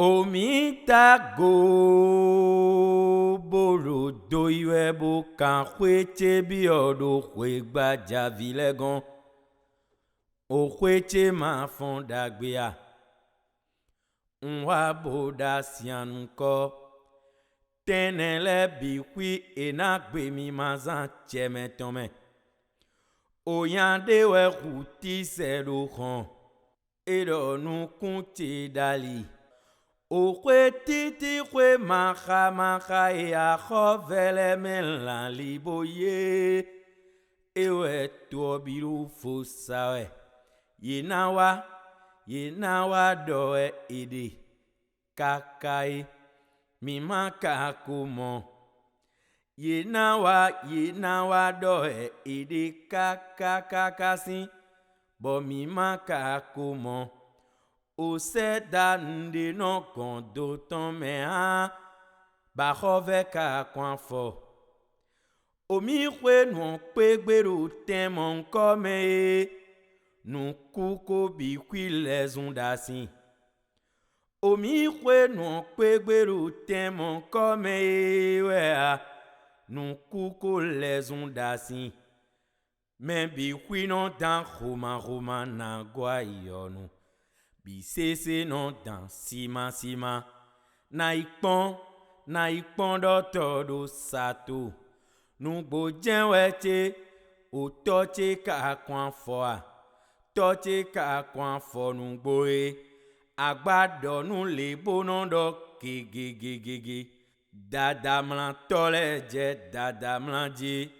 Omitago bolo doiwe bo kan kweche biodo kwegba javilegon o kweche ma fondagbea nwa boda sianko tenele bikwi enagbe mi mazan chemetome oyande we ruti selo kon edo nu kunti dali o kwe titi kwe maka e a chovele men lan liboye ewe tobiru fosawe yenawa doe ede kakai mi maka kumo yenawa doe ede kakakakasi bo mi maka kumo o se dande no kondo tome ha ba khove ka kwanfo o mi kwe no pegbero temon kome nu kuko bi kwilezun dasin o mi kwe no pegbero temon kome we nu kuko lezun dasin men bi kwino dan roma na gwa yonu bisese non dan sima na ikpon do todo sato nu gbo jenweche o toche ka kwan fo nu gbo agbado nu le bono do gegegege dada mlan tole je dada mlan je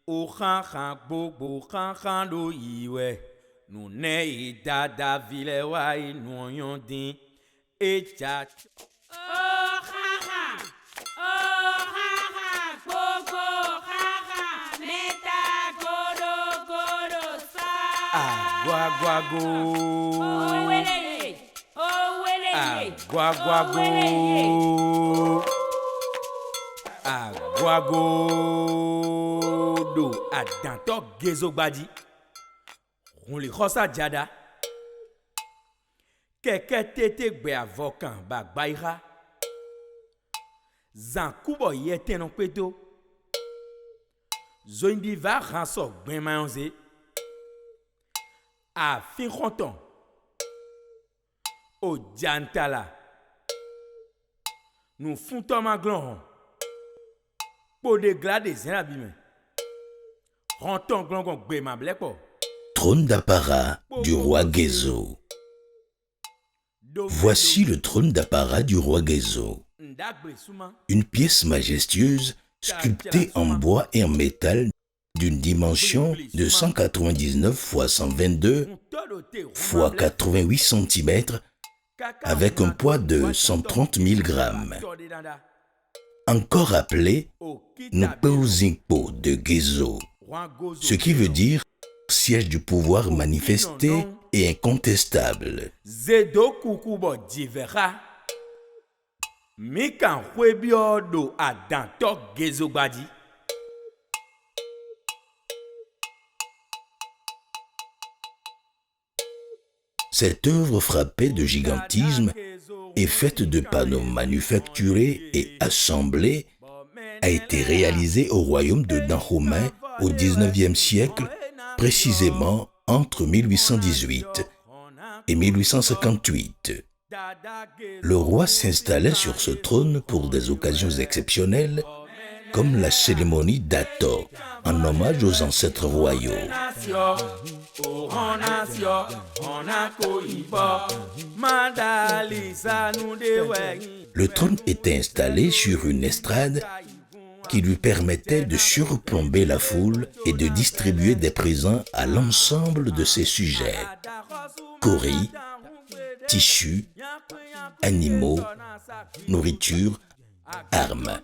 o khan gbogbo khan do iwe nu ne i dada vile wa i nu yondin e cha oh kha gogo kha meta godo sa agwagwago oh wele agwagwago do adanto gezo gbadi on le khosa jada keke tete gbe avokan ba gbaira zan kubo yete non peto zoindi va ranso gben mayonze a fin konton o jantala nous foutons ma glon pour de glade zenabime renton glon gbe ma blepo. Trône d'apparat du roi Gezo. Voici le trône d'apparat du roi Gezo. Une pièce majestueuse sculptée en bois et en métal d'une dimension de 199 x 122 x 88 cm avec un poids de 130 000 grammes. Encore appelé Nupeuzinpo de Gezo, ce qui veut dire siège du pouvoir manifesté et incontestable. Zedo kukubo divera mikan kwebiodo adanto Gezo gbadi. Cette œuvre frappée de gigantisme et faite de panneaux manufacturés et assemblés a été réalisée au royaume de Dahomey au XIXe siècle, précisément entre 1818 et 1858. Le roi s'installait sur ce trône pour des occasions exceptionnelles, comme la cérémonie d'Ato, en hommage aux ancêtres royaux. Le trône était installé sur une estrade qui lui permettait de surplomber la foule et de distribuer des présents à l'ensemble de ses sujets. Cauris, tissus, animaux, nourriture, armes.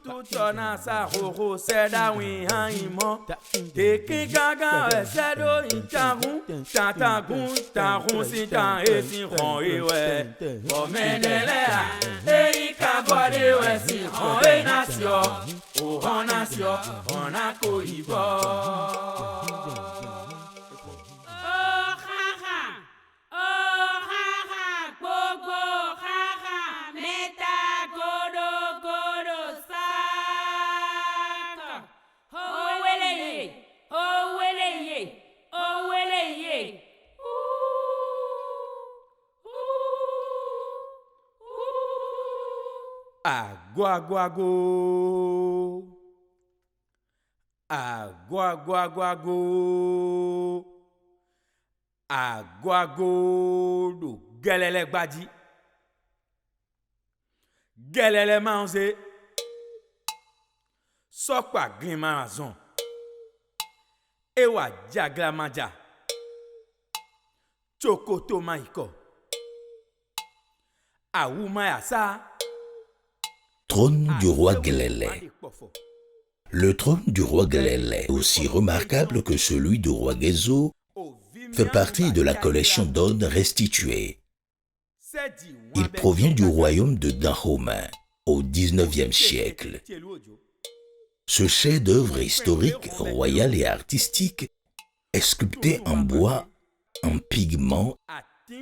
Gogo, Aguaguago. Aguaguaguago. Aguago do gelele gbadi. Gelele manze. Sokwa glima razon. Ewa jagla manja. Chokoto maiko. Aouma yasa. Trône du roi Glele. Le trône du roi Glele, aussi remarquable que celui du roi Gezo, fait partie de la collection d'odes restituées. Il provient du royaume de Dahomey au XIXe siècle. Ce chef-d'œuvre historique, royal et artistique est sculpté en bois, en pigment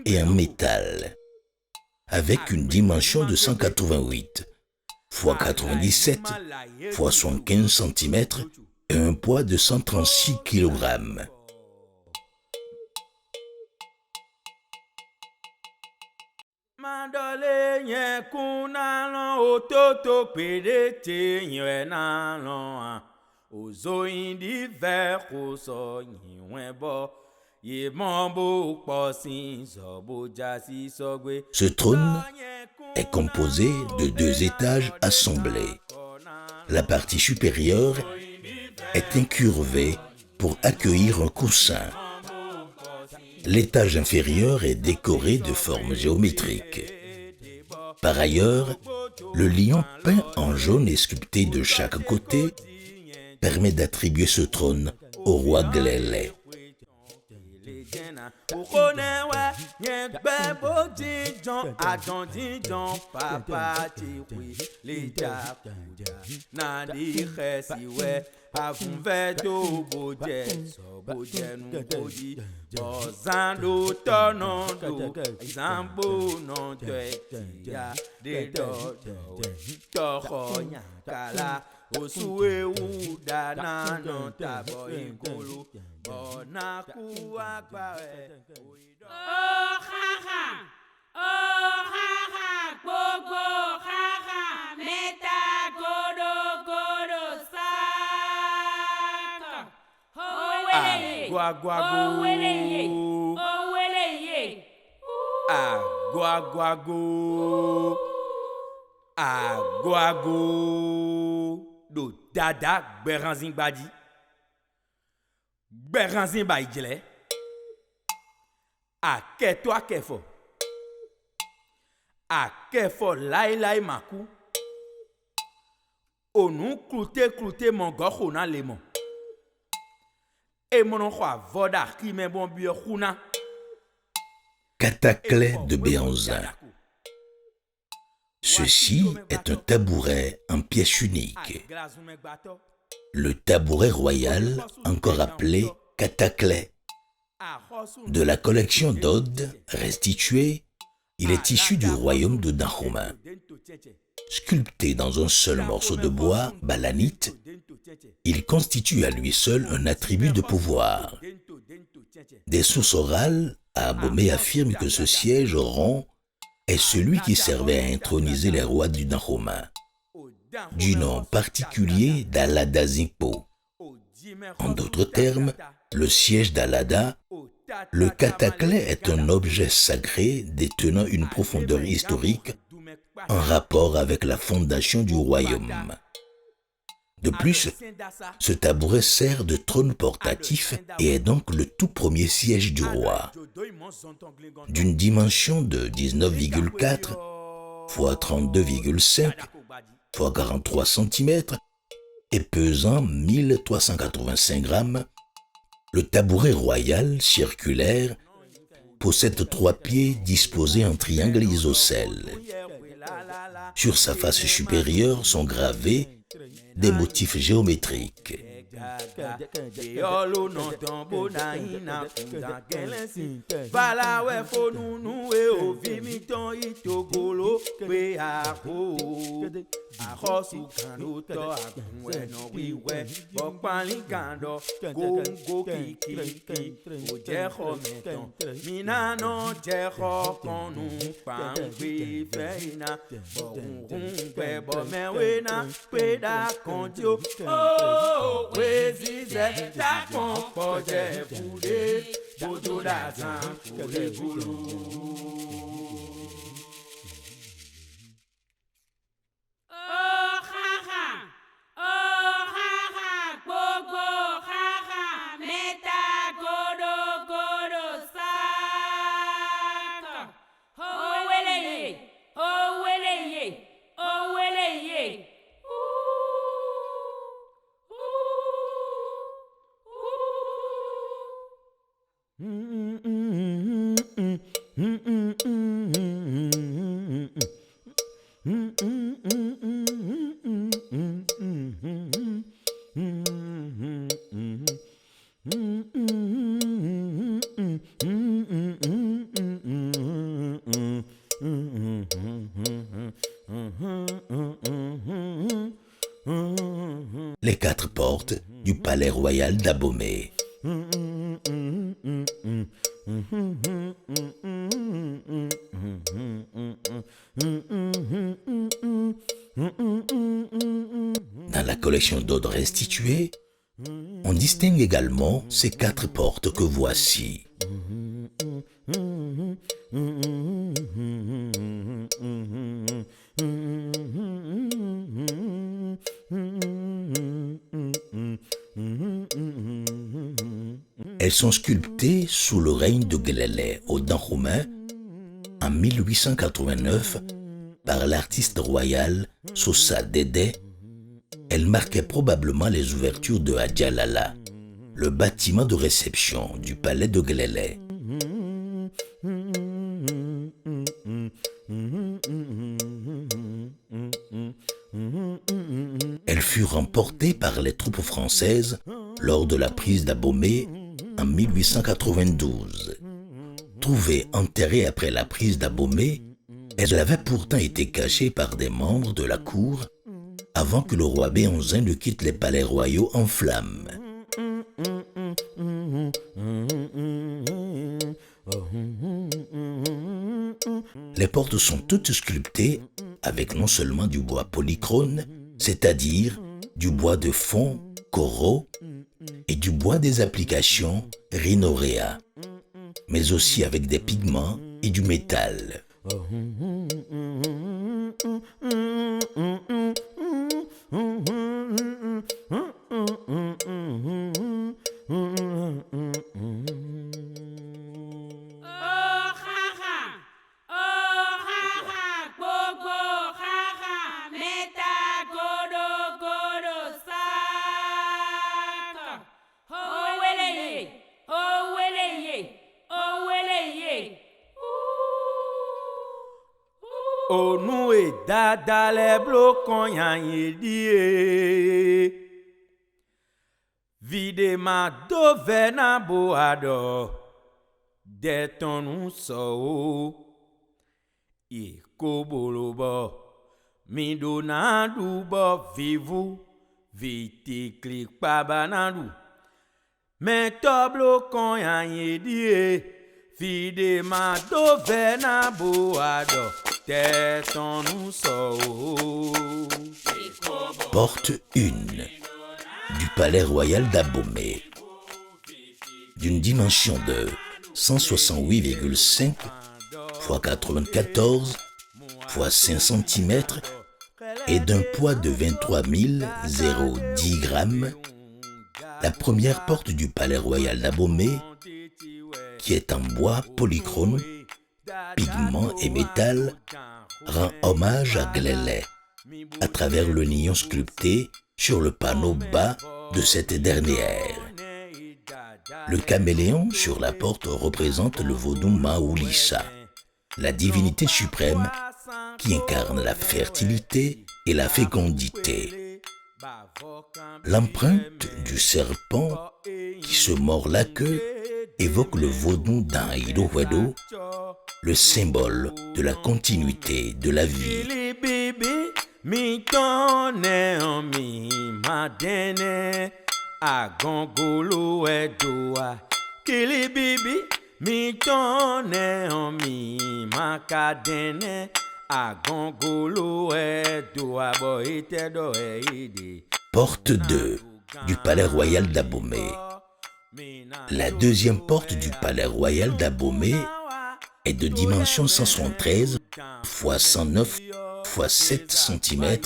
et en métal, avec une dimension de 188 x 97 x 75 cm et un poids de 136 kg. Mandole nye kuna lon ototo pede te nye na lon ozo indi ver koso nye bo ye mambo posin zobo jasi sogwe. Ce trône est composé de 2 étages assemblés. La partie supérieure est incurvée pour accueillir un coussin. L'étage inférieur est décoré de formes géométriques. Par ailleurs, le lion peint en jaune et sculpté de chaque côté permet d'attribuer ce trône au roi Glele. Osue uda na no tabo ikulu bona kuwa kwae. Oh haha, gogo haha, meta godo godo saka. Oh wele, Aguaguago. oh wele ye. Aguaguago. Aguago. Do dada Beranzin badi. Beranzin ba ijele. A keto a kefo. A kefo lai maku. Onu klute mongo na lemon. E monon kwa voda kime bon biyo khuna. Cataclès de Béanzin. Ceci est un tabouret en pièce unique. Le tabouret royal, encore appelé cataclès. De la collection d'odes restituées, il est issu du royaume de Dahomey. Sculpté dans un seul morceau de bois, balanite, il constitue à lui seul un attribut de pouvoir. Des sources orales, Abomey affirme que ce siège rond est celui qui servait à introniser les rois du Dahomey, du nom particulier d'Alada Zingpo. En d'autres termes, le siège d'Alada, le cataclès est un objet sacré détenant une profondeur historique en rapport avec la fondation du royaume. De plus, ce tabouret sert de trône portatif et est donc le tout premier siège du roi. D'une dimension de 19,4 x 32,5 x 43 cm et pesant 1385 grammes, le tabouret royal circulaire possède 3 pieds disposés en triangle isocèle. Sur sa face supérieure sont gravés des motifs géométriques. Arrosu kando to akunwe no wiwe. Bokpali kando gongo kiki. Ojeho meton. Mina no jeho konu pangwe feina. Bongwe bo mewena peda kontio. Oh, wezize ta kompoje fude. Bodo da zan kule gulu. Les 4 portes du palais royal d'Abomey. Dans la collection d'odes restituées, on distingue également ces 4 portes que voici. Elles sont sculptées sous le règne de Glélé au Dahomey en 1889 par l'artiste royal Sosa Dédé. Elles marquaient probablement les ouvertures de Adjalala, le bâtiment de réception du palais de Glélé. Elles furent remportées par les troupes françaises lors de la prise d'Abomey en 1892. Trouvées enterrées après la prise d'Abomey, elles avaient pourtant été cachées par des membres de la cour avant que le roi Béhanzin ne quitte les palais royaux en flammes. Les portes sont toutes sculptées avec non seulement du bois polychrome, c'est-à-dire du bois de fond, corot, et du bois des applications, rhinorea, mais aussi avec des pigments et du métal. Onu e dada le blokon yan yedie. Vide ma do vena boado. De ton so. E kobolobo. Mi do na du bo vivu. Vite klik pa banadu. Men to blokon yan yedie. Vide ma do vena boado. Porte 1 du palais royal d'Abomey, d'une dimension de 168,5 x 94 x 5 cm et d'un poids de 23 010 grammes, la première porte du palais royal d'Abomey, qui est en bois polychrome, pigments et métal, rend hommage à Glélé à travers le nion sculpté sur le panneau bas de cette dernière. Le caméléon sur la porte représente le vaudou Maoulissa, la divinité suprême qui incarne la fertilité et la fécondité. L'empreinte du serpent qui se mord la queue évoque le vaudou d'Anhidou-Wedo, le symbole de la continuité de la vie. mi tonne mi madene agongolo edoa kili bibi mi tonne mi makadene agongolo edoa boite do eide. Porte 2 du Palais Royal d'Abomey. La deuxième porte du Palais Royal d'Abomey est de dimension 173 x 109 x 7 cm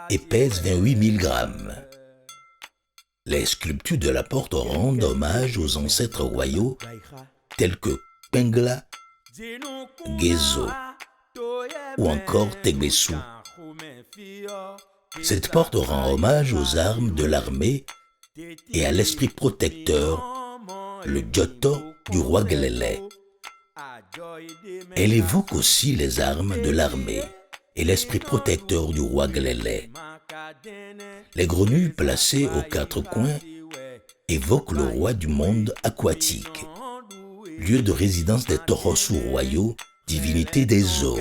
et pèse 28 000 grammes. Les sculptures de la porte rendent hommage aux ancêtres royaux tels que Pengla, Gezo ou encore Tegbesu. Cette porte rend hommage aux armes de l'armée et à l'esprit protecteur, le Giotto du roi Gelele. Elle évoque aussi les armes de l'armée et l'esprit protecteur du roi Gelele. Les grenouilles placées aux quatre coins évoquent le roi du monde aquatique, lieu de résidence des taureaux royaux, divinité des eaux.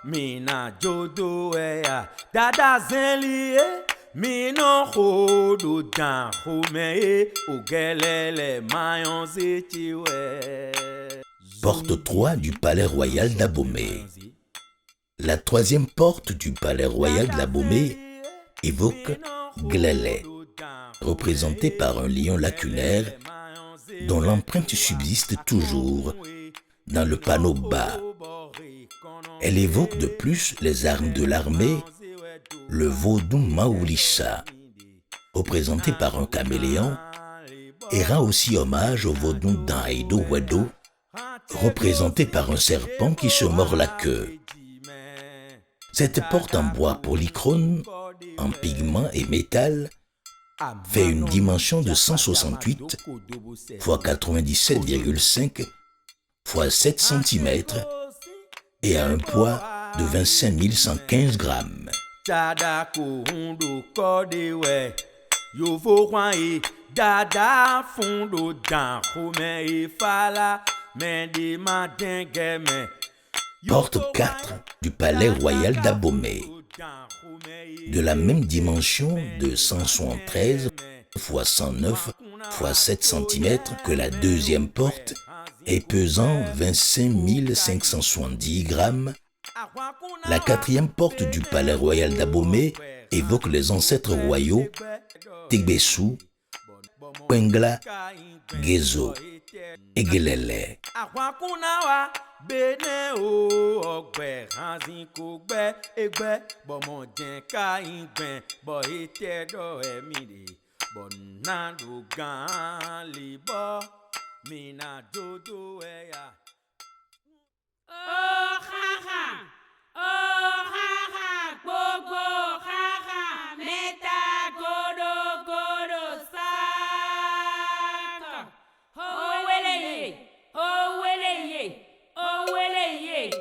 Mina jodo ya dada zenlie mino khodo dan khome ogelele mayon zetiwe. Porte 3 du Palais Royal d'Abomey. La troisième porte du Palais Royal d'Abomey évoque Gelele, représenté par un lion lacunaire dont l'empreinte subsiste toujours dans le panneau bas. Elle évoque de plus les armes de l'armée, le vaudou Maoulissa, représenté par un caméléon, et rend aussi hommage au vaudou Daido Wedo, représenté par un serpent qui se mord la queue. Cette porte en bois polychrome, en pigment et métal, fait une dimension de 168 x 97,5 x 7 cm et a un poids de 25 115 grammes. Porte 4 du Palais Royal d'Abomey. De la même dimension de 173 x 109 x 7 cm que la deuxième porte et pesant 25 570 grammes, la quatrième porte du Palais Royal d'Abomey évoque les ancêtres royaux Tegbesu, Pengla, Gezo et Gelele. Mina dodo ya. Oh haha, gogo haha, meta godo godo saka. Oh weleye, oh weleye, oh weleye.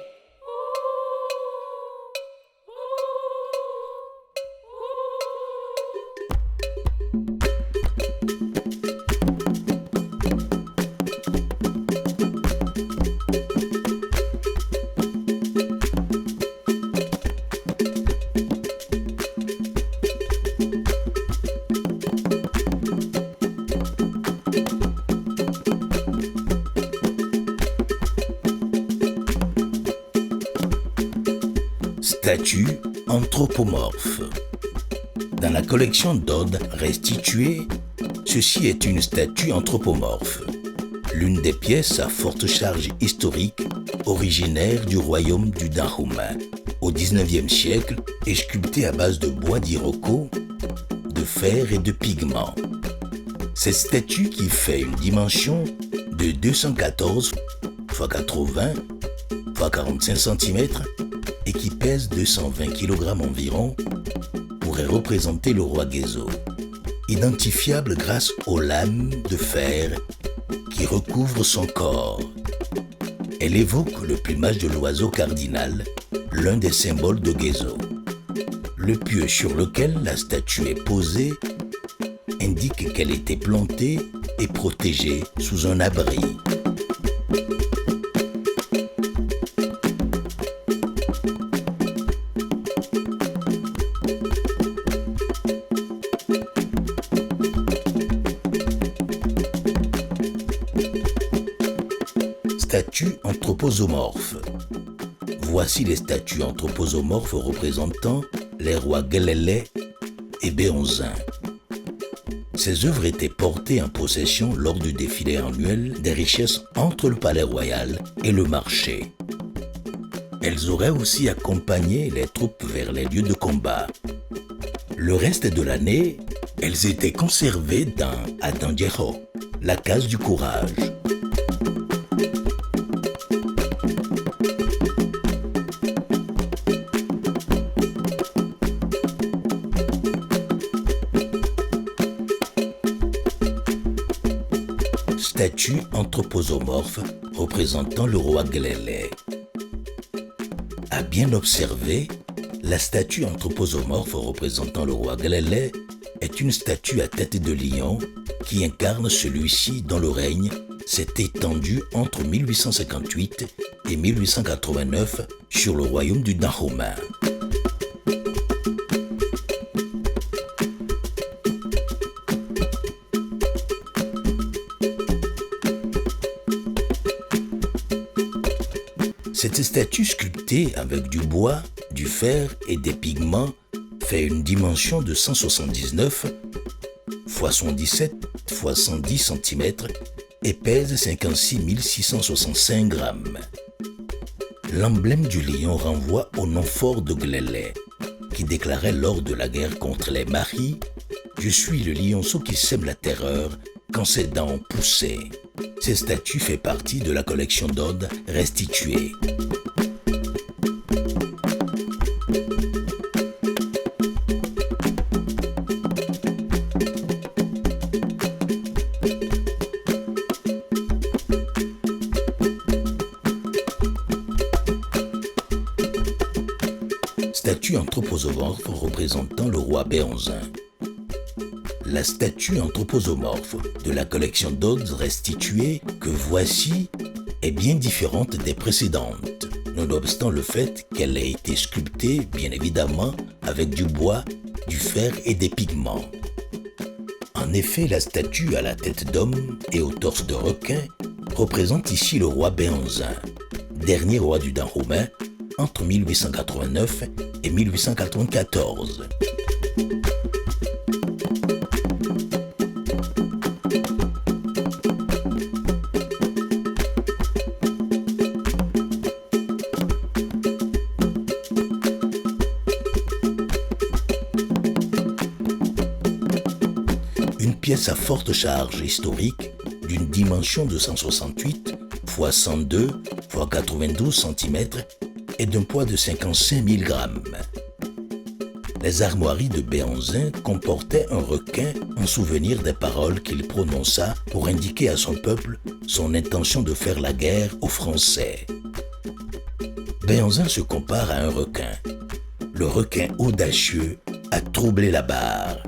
Statue anthropomorphe. Dans la collection d'Ode restituée, ceci est une statue anthropomorphe, l'une des pièces à forte charge historique originaire du royaume du Dahomey au XIXe siècle et sculptée à base de bois d'iroko, de fer et de pigments. Cette statue qui fait une dimension de 214 x 80 x 45 cm et qui pèse 220 kg environ, pourrait représenter le roi Gezo, identifiable grâce aux lames de fer qui recouvrent son corps. Elle évoque le plumage de l'oiseau cardinal, l'un des symboles de Gezo. Le pieu sur lequel la statue est posée indique qu'elle était plantée et protégée sous un abri. statues anthropomorphes. Voici les statues anthropomorphes représentant les rois Guelele et Béonzin. Ces œuvres étaient portées en possession lors du défilé annuel des richesses entre le palais royal et le marché. Elles auraient aussi accompagné les troupes vers les lieux de combat. Le reste de l'année, elles étaient conservées dans Adandjeho, la case du courage. Statue anthropomorphe représentant le roi Guelele. À bien observer, la statue anthropomorphe représentant le roi Guelele est une statue à tête de lion qui incarne celui-ci dont le règne s'est étendu entre 1858 et 1889 sur le royaume du Dahomey. Cette statue sculptée avec du bois, du fer et des pigments fait une dimension de 179 x 77 x 110 cm et pèse 56 665 grammes. L'emblème du lion renvoie au nom fort de Guelele, qui déclarait lors de la guerre contre les Maris « Je suis le lionceau qui sème la terreur quand ses dents ont poussé ». Cette statue fait partie de la collection d'odes restituées. Statue anthropomorphe représentant le roi Béonzin. La statue anthropomorphe de la collection d'odes restituées que voici est bien différente des précédentes, nonobstant le fait qu'elle ait été sculptée, bien évidemment, avec du bois, du fer et des pigments. En effet, la statue à la tête d'homme et au torse de requin représente ici le roi Béonzin, dernier roi du Dahomey, entre 1889 et 1894. Une pièce à forte charge historique d'une dimension de 168 x 102 x 92 cm et d'un poids de 55 000 grammes. Les armoiries de Béonzin comportaient un requin en souvenir des paroles qu'il prononça pour indiquer à son peuple son intention de faire la guerre aux Français. Béonzin se compare à un requin. Le requin audacieux a troublé la barre.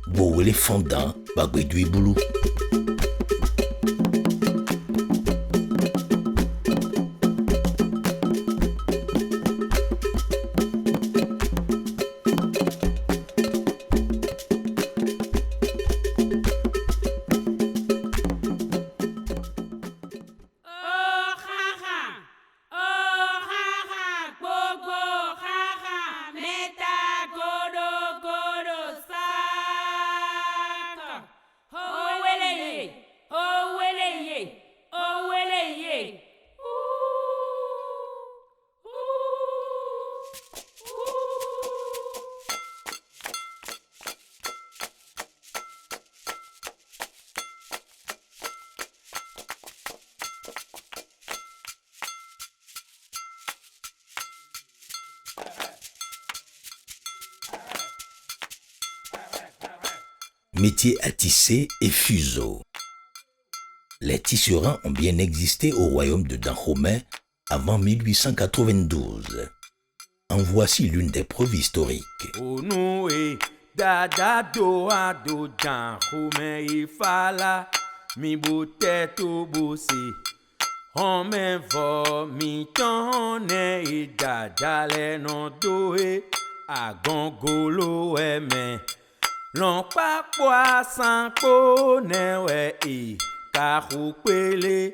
Boué fondant, bagouidouy boulou. Métier à tisser et fuseau. Les tisserands ont bien existé au royaume de Dahomey avant 1892. En voici l'une des preuves historiques. L'on pas poisson connaît ouais karoupele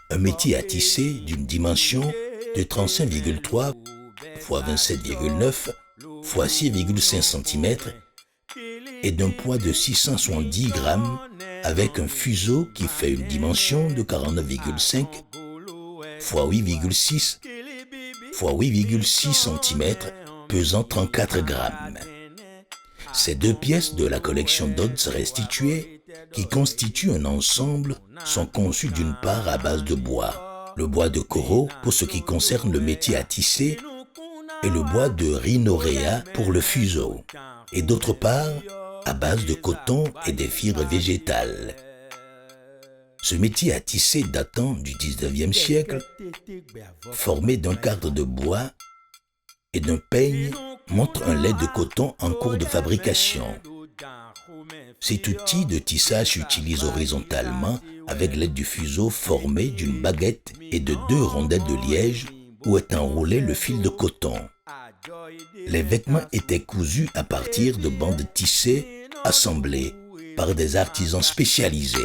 Un métier à tisser d'une dimension de 35,3 x 27,9 x 6,5 cm et d'un poids de 670 grammes avec un fuseau qui fait une dimension de 49,5 x 8,6 x 8,6 cm pesant 34 grammes. Ces deux pièces de la collection Dodds restituées, qui constituent un ensemble, sont conçues d'une part à base de bois, le bois de coraux pour ce qui concerne le métier à tisser et le bois de rhinoréa pour le fuseau, et d'autre part à base de coton et des fibres végétales. Ce métier à tisser datant du 19e siècle, formé d'un cadre de bois et d'un peigne, montre un lait de coton en cours de fabrication. Cet outil de tissage s'utilise horizontalement avec l'aide du fuseau formé d'une baguette et de 2 rondelles de liège où est enroulé le fil de coton. Les vêtements étaient cousus à partir de bandes tissées assemblées par des artisans spécialisés.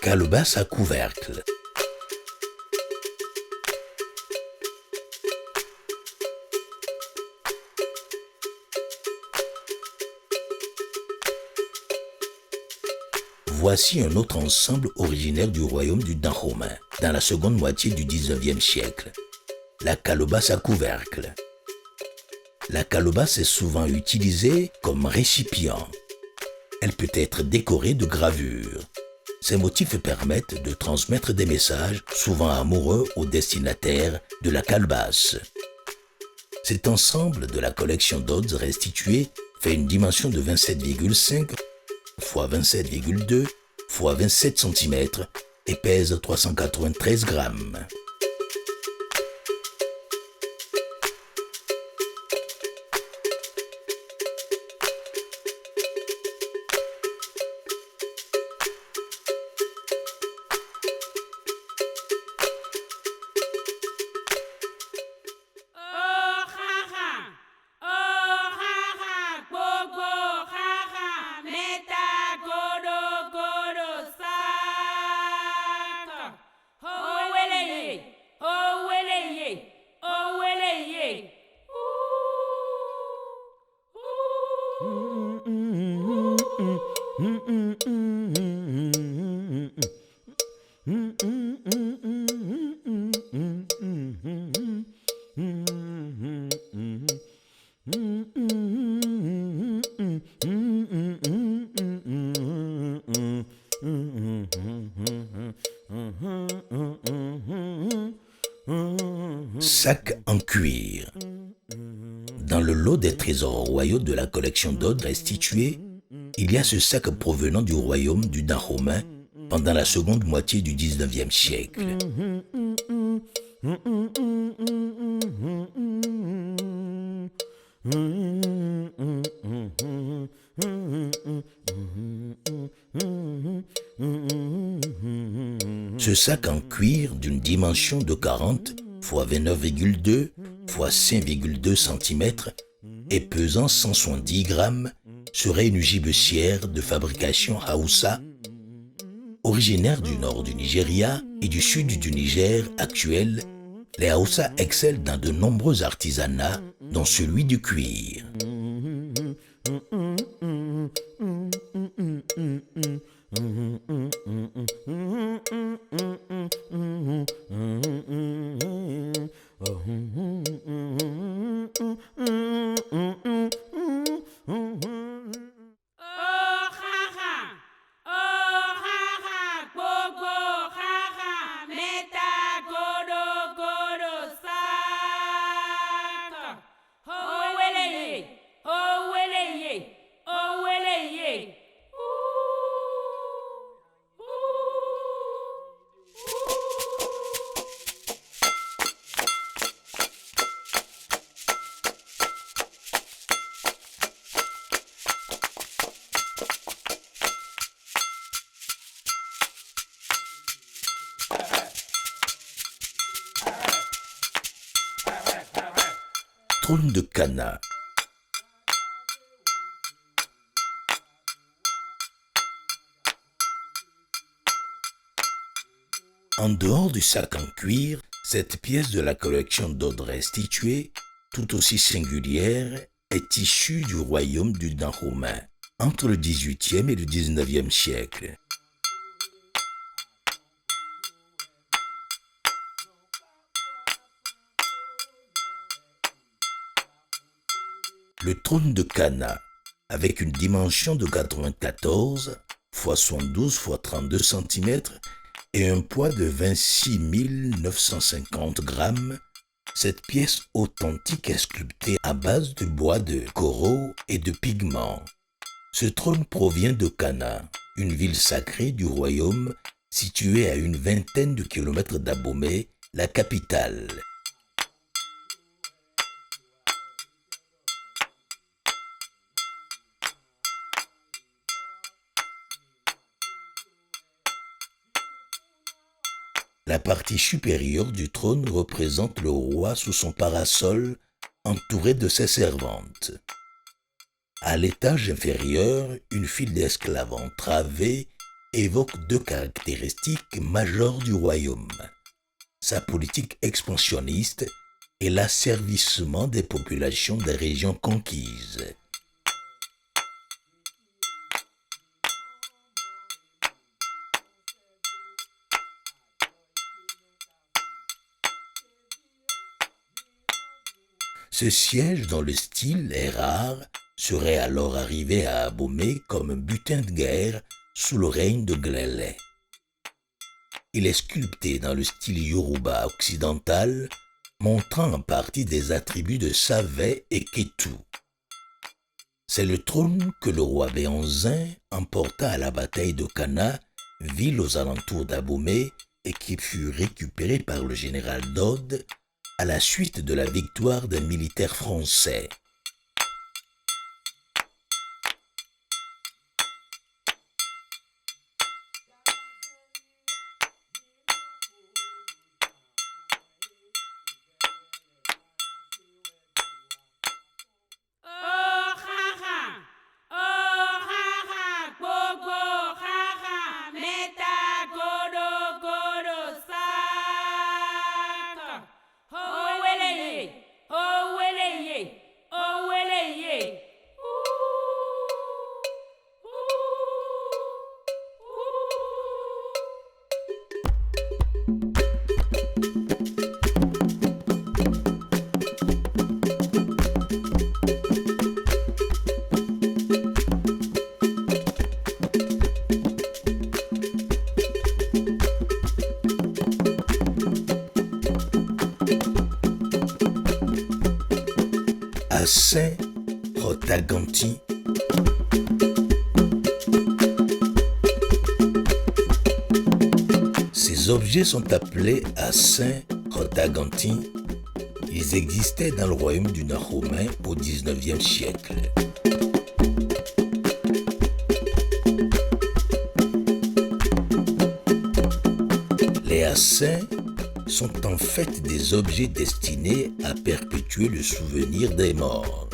Calebasse à couvercle. Voici un autre ensemble originaire du royaume du Dahomey, dans la seconde moitié du 19e siècle. La calebasse à couvercle. La calebasse est souvent utilisée comme récipient. Elle peut être décorée de gravures. Ces motifs permettent de transmettre des messages, souvent amoureux, aux destinataires de la calebasse. Cet ensemble de la collection Dodds restituée fait une dimension de 27,5 x 27,2 x 27 cm et pèse 393 grammes. Sac en cuir. Dans le lot des trésors royaux de la collection Dodds restituée, il y a ce sac provenant du royaume du Dahomey pendant la seconde moitié du 19e siècle. Ce sac en cuir d'une dimension de 40 x 29,2 x 5,2 cm et pesant 170 grammes serait une gibecière de fabrication Hausa, originaire du nord du Nigeria et du sud du Niger actuel. Les Hausa excellent dans de nombreux artisanats, dont celui du cuir. trône de Cana. En dehors du sac en cuir, cette pièce de la collection d'Aude restituée, tout aussi singulière, est issue du royaume du Dahomey, entre le XVIIIe et le XIXe siècle. Le trône de Cana, avec une dimension de 94 x 72 x 32 cm et un poids de 26 950 grammes, cette pièce authentique est sculptée à base de bois de coraux et de pigments. Ce trône provient de Cana, une ville sacrée du royaume située à une vingtaine de kilomètres d'Abomey, la capitale. La partie supérieure du trône représente le roi sous son parasol, entouré de ses servantes. À l'étage inférieur, une file d'esclaves entravés évoque deux caractéristiques majeures du royaume: sa politique expansionniste et l'asservissement des populations des régions conquises. Ce siège dont le style est rare serait alors arrivé à Abomey comme un butin de guerre sous le règne de Glélé. Il est sculpté dans le style Yoruba occidental, montrant en partie des attributs de Savé et Kétou. C'est le trône que le roi Béhanzin emporta à la bataille de Cana, ville aux alentours d'Abomey, et qui fut récupéré par le général d'Aude à la suite de la victoire d'un militaire français. À Saint-Rotaganti, ces objets sont appelés à Saint-Rotaganti. Ils existaient dans le royaume du Dahomey au XIXe siècle. Les assins sont en fait des objets destinés à perpétuer le souvenir des morts.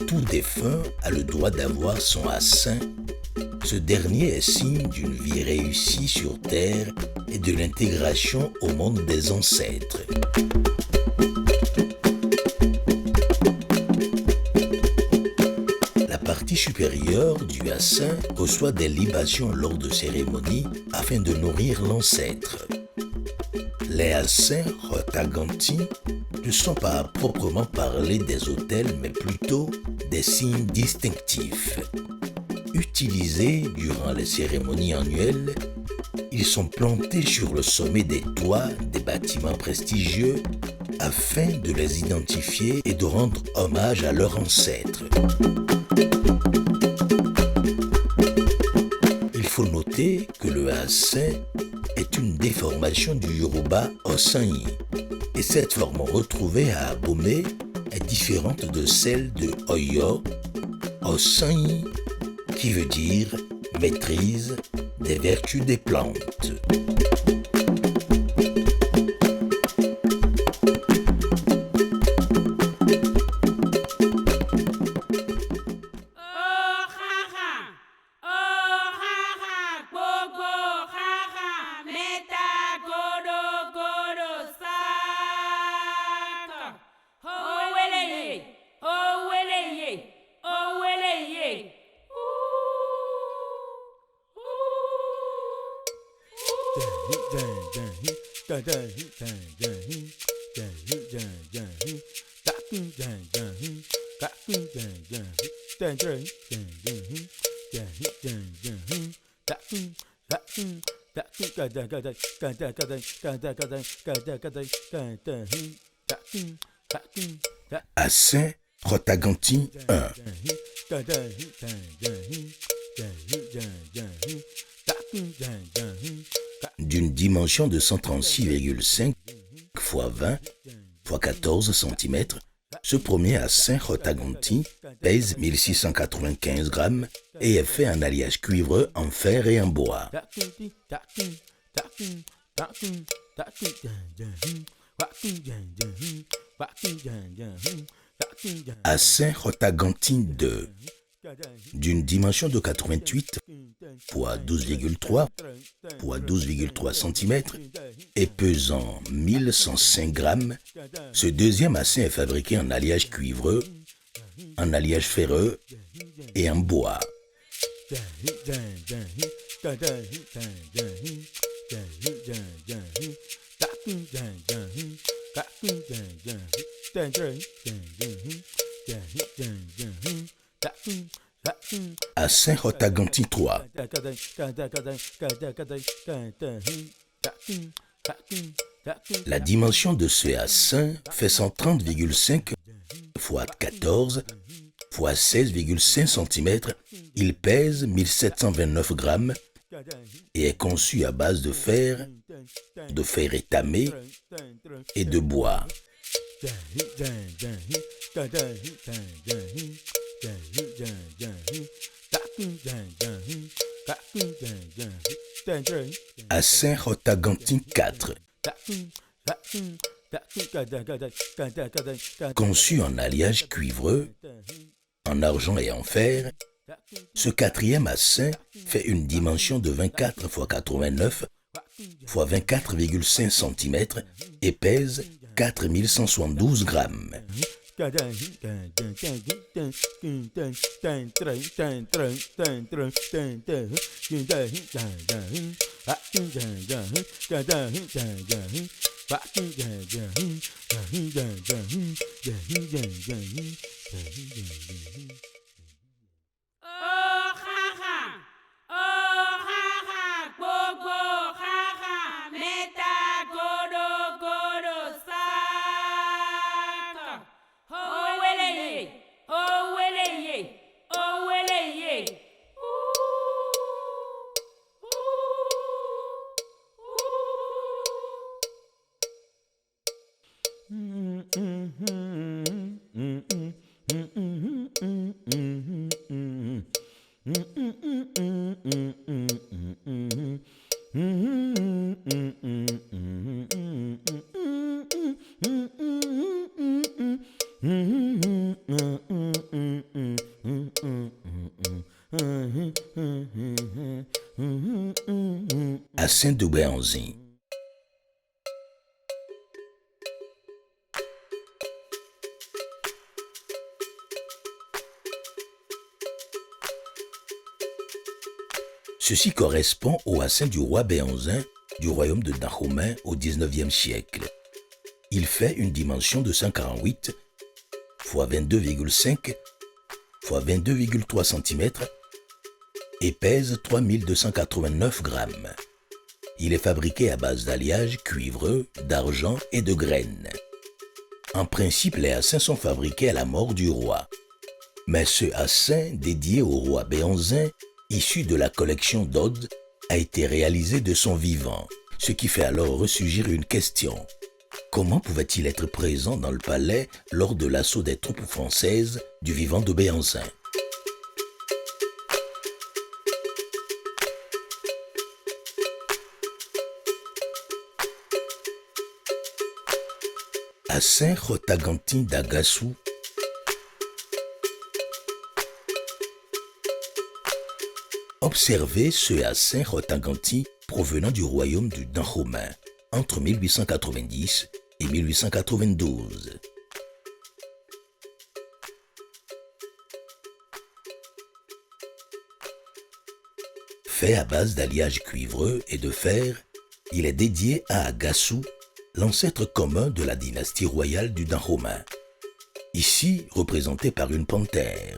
Tout défunt a le droit d'avoir son assin. Ce dernier est signe d'une vie réussie sur Terre et de l'intégration au monde des ancêtres. La partie supérieure du assin reçoit des libations lors de cérémonies afin de nourrir l'ancêtre. Les assins Rotaganti ne sont pas à proprement parler des autels, mais plutôt des signes distinctifs. Utilisés durant les cérémonies annuelles, ils sont plantés sur le sommet des toits des bâtiments prestigieux afin de les identifier et de rendre hommage à leurs ancêtres. Il faut noter que le assin est une déformation du Yoruba Osanyi, et cette forme retrouvée à Abomey est différente de celle de Oyo, Osanyi, qui veut dire maîtrise des vertus des plantes. À Saint-Rotaganti 1. D'une dimension de 136,5 x 20 x 14 cm, ce premier à Saint-Rotaganti pèse 1695 grammes et est fait en alliage cuivreux en fer et en bois. À Saint-Rotaganti 2, d'une dimension de 88 x 12,3 x 12,3 cm et pesant 1105 grammes, ce deuxième bassin est fabriqué en alliage cuivreux, en alliage ferreux et en bois. À Saint-Rotaganti 3, la dimension de ce bassin fait 130,5 x 14 x 16,5 cm. Il pèse 1729 grammes et est conçu à base de fer étamé et de bois. À Saint-Rotaganti 4, conçu en alliage cuivreux, en argent et en fer, ce quatrième bassin fait une dimension de 24 x 89 x 24,5 cm et pèse 4172 grammes. À Saint-Doubéanzi, ceci correspond au bassin du roi Béanzin du royaume de Dahomey au XIXe siècle. Il fait une dimension de 148 x 22,5 x 22,3 cm et pèse 3289 grammes. Il est fabriqué à base d'alliage cuivreux, d'argent et de graines. En principe, les bassins sont fabriqués à la mort du roi. Mais ce bassin dédié au roi Béanzin, issu de la collection d'odes, a été réalisé de son vivant, ce qui fait alors ressurgir une question. Comment pouvait-il être présent dans le palais lors de l'assaut des troupes françaises du vivant de Béanzin? À Saint-Rotaganti d'Agassou, observez ce à Saint-Rotaganti provenant du royaume du Dahomey entre 1890 et 1892. Fait à base d'alliage cuivreux et de fer, Il est dédié à Agassou, l'ancêtre commun de la dynastie royale du Dahomey, ici représenté par une panthère.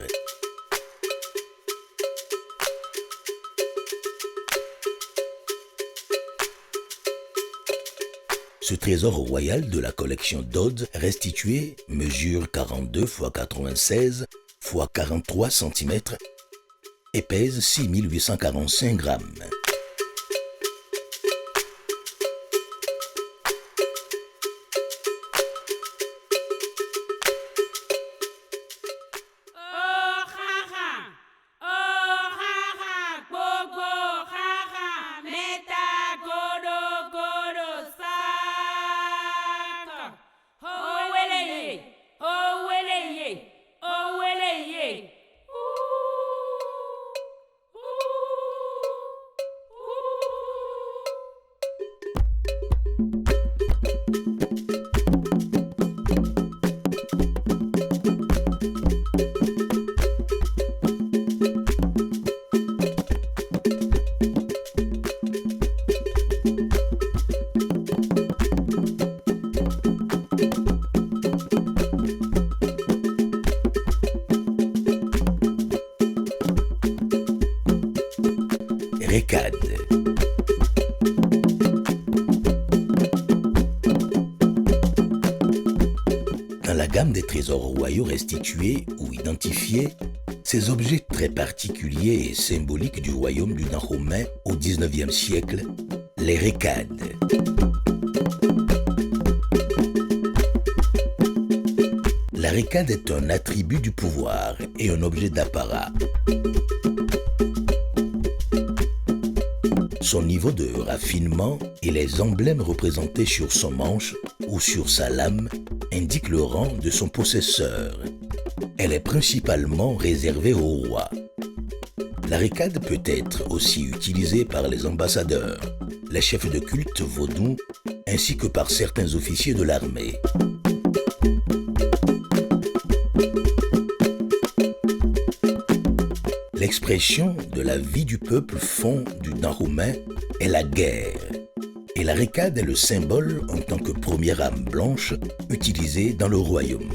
Ce trésor royal de la collection Dodds restitué mesure 42 x 96 x 43 cm et pèse 6845 grammes. Récade. Dans la gamme des trésors royaux restitués ou identifiés, ces objets très particuliers et symboliques du royaume du Dahomey au XIXe siècle, les récades. La récade est un attribut du pouvoir et un objet d'apparat. Son niveau de raffinement et les emblèmes représentés sur son manche ou sur sa lame indiquent le rang de son possesseur. Elle est principalement réservée au roi. La récade peut être aussi utilisée par les ambassadeurs, les chefs de culte vaudous ainsi que par certains officiers de l'armée. L'expression de la vie du peuple fond du Dahomey est la guerre, et la récade est le symbole en tant que première arme blanche utilisée dans le royaume.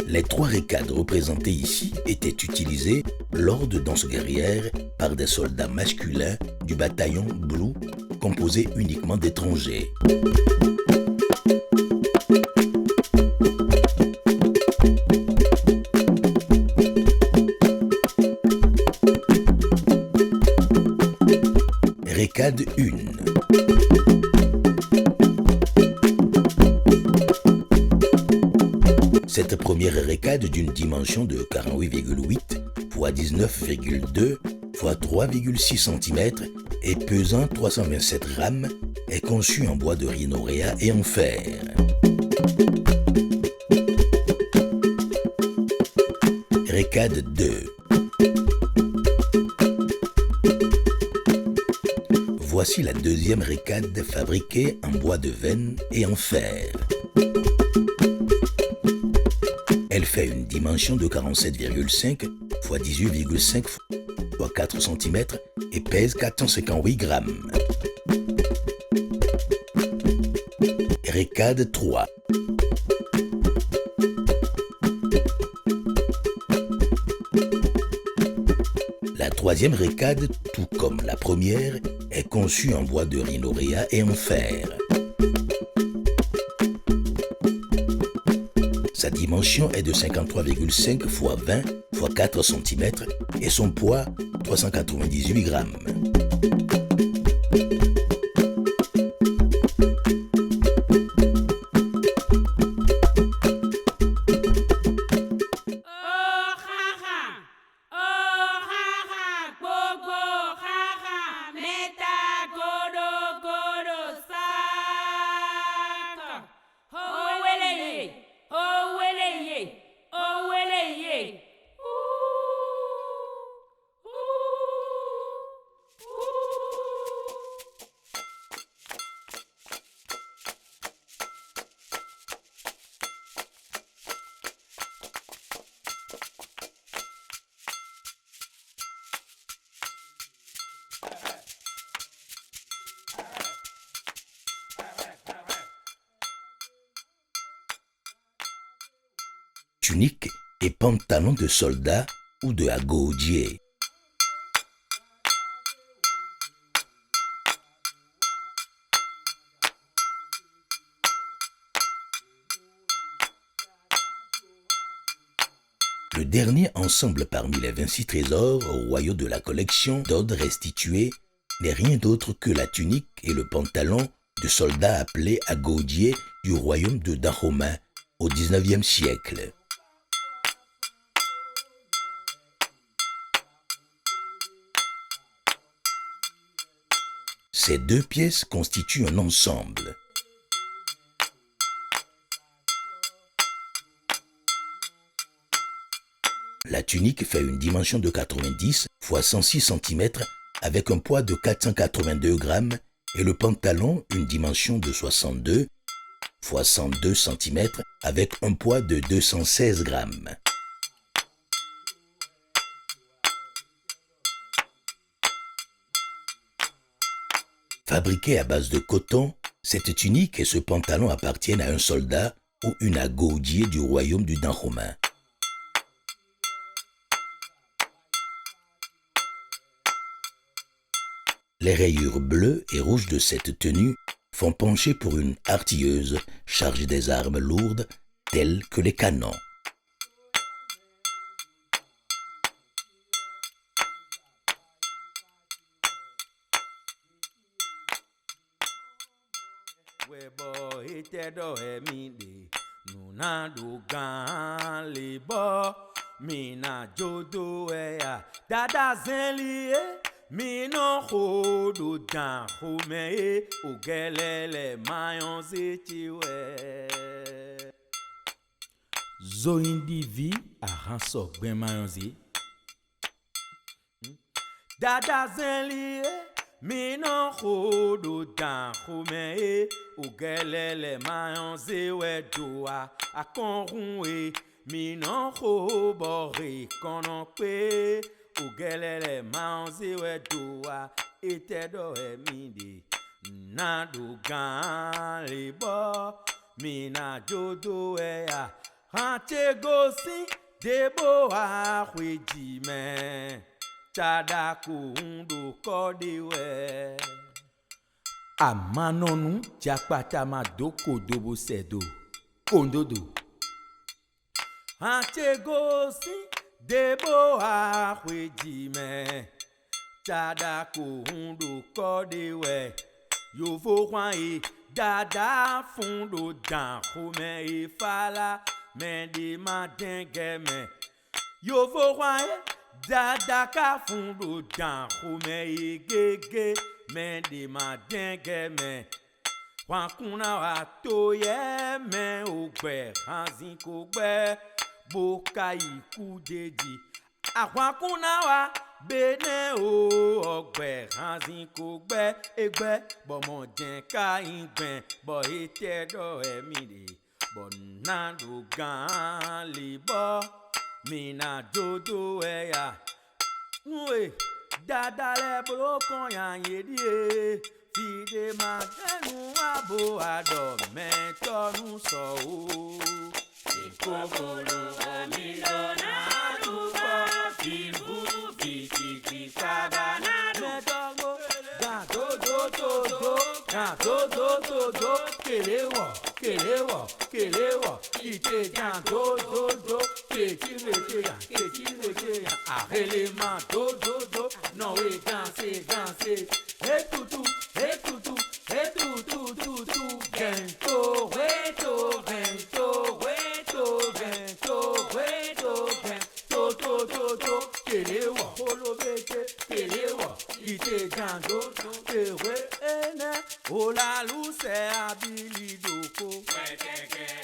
Les trois récades représentées ici étaient utilisées lors de danses guerrières par des soldats masculins du bataillon Blue, composé uniquement d'étrangers. Récade 1. Cette première récade d'une dimension de 48,8 x 19,2 x 3,6 cm et pesant 327 grammes est conçue en bois de rhinoréa et en fer. Récade 2. Voici la deuxième récade fabriquée en bois de veine et en fer. Elle fait une dimension de 47,5 x 18,5 x 4 cm et pèse 458 grammes. Récade 3. La troisième récade, tout comme la première, est conçue en bois de rhinoréa et en fer. Sa dimension est de 53,5 x 20 x 4 cm et son poids 398 grammes. tunique et pantalon de soldat ou de agoudier. Le dernier ensemble parmi les 26 trésors royaux de la collection d'Ode restituée n'est rien d'autre que la tunique et le pantalon de soldat appelé agoudier du royaume de Dahomey au XIXe siècle. Ces deux pièces constituent un ensemble. La tunique fait une dimension de 90 x 106 cm avec un poids de 482 grammes et le pantalon une dimension de 62 x 102 cm avec un poids de 216 grammes. Fabriquée à base de coton, cette tunique et ce pantalon appartiennent à un soldat ou une agoudier du royaume du Dahomey. Les rayures bleues et rouges de cette tenue font pencher pour une artilleuse chargée des armes lourdes telles que les canons. Minon hodo dan home ogelele mayon zetiwe Zo indivi a ransok ben mayon zi Dada zenli minon hodo dan home ogelele mayon zewe doa akonrunwe minon ho bori konon pe Ugelele maonzi wedoa itedo emidi na dugan libo mina jodo ea hante gosi debo ahwijime chadaku undu kodiwe amanonu jakpata madoko dobo sedo kondodo hante gosi Debo ahwijime Chada kuhundu kodiwe Yovo kwai dada fundo dan Hume ifala Mendi madengeme Yovo kwai dada ka fundo dan Hume igege Mendi madengeme Wakuna watoye me ugbe Hanzin kugbe Boka iku dedi Akwakuna wa bene o ogbe Hanzin ko gbe egbe Bomo jen ka ingben Bo ite do emide Bo nando gan libo Mina dodo eya Nwe Dada le bro kon yan yedi Fide magenu abo ado Mentonu so o Kokoro omilona rubo Fibu fitiki kabana Medogo Gado do do do Gado do do do Kelewo Kelewo Kelewo Ite gado do do Keti vete ya Arelema do do do No we danse danse Hey tutu Hey tutu Hey tutu tutu Gento Weto Gento Kelewa, holobeke, kelewa, ite gando, ewe ene, ola luce abilidoko. Wetekele,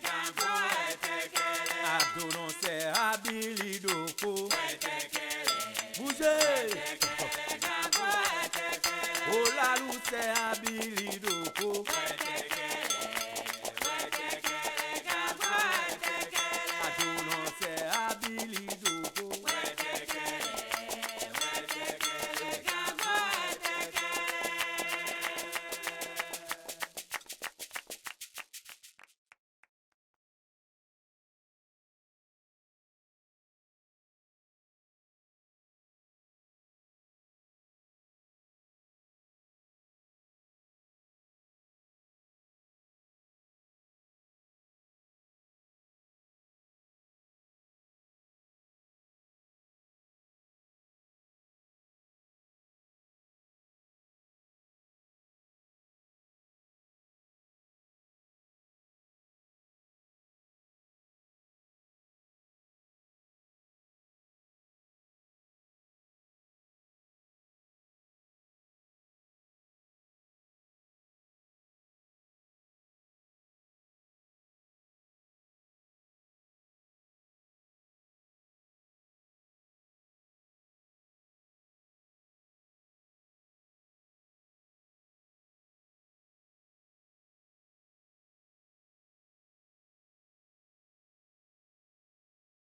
gambo wetekele. Adonon se abilidoko. Wetekele, bouge. Wetekele, gambo wetekele. Ola luce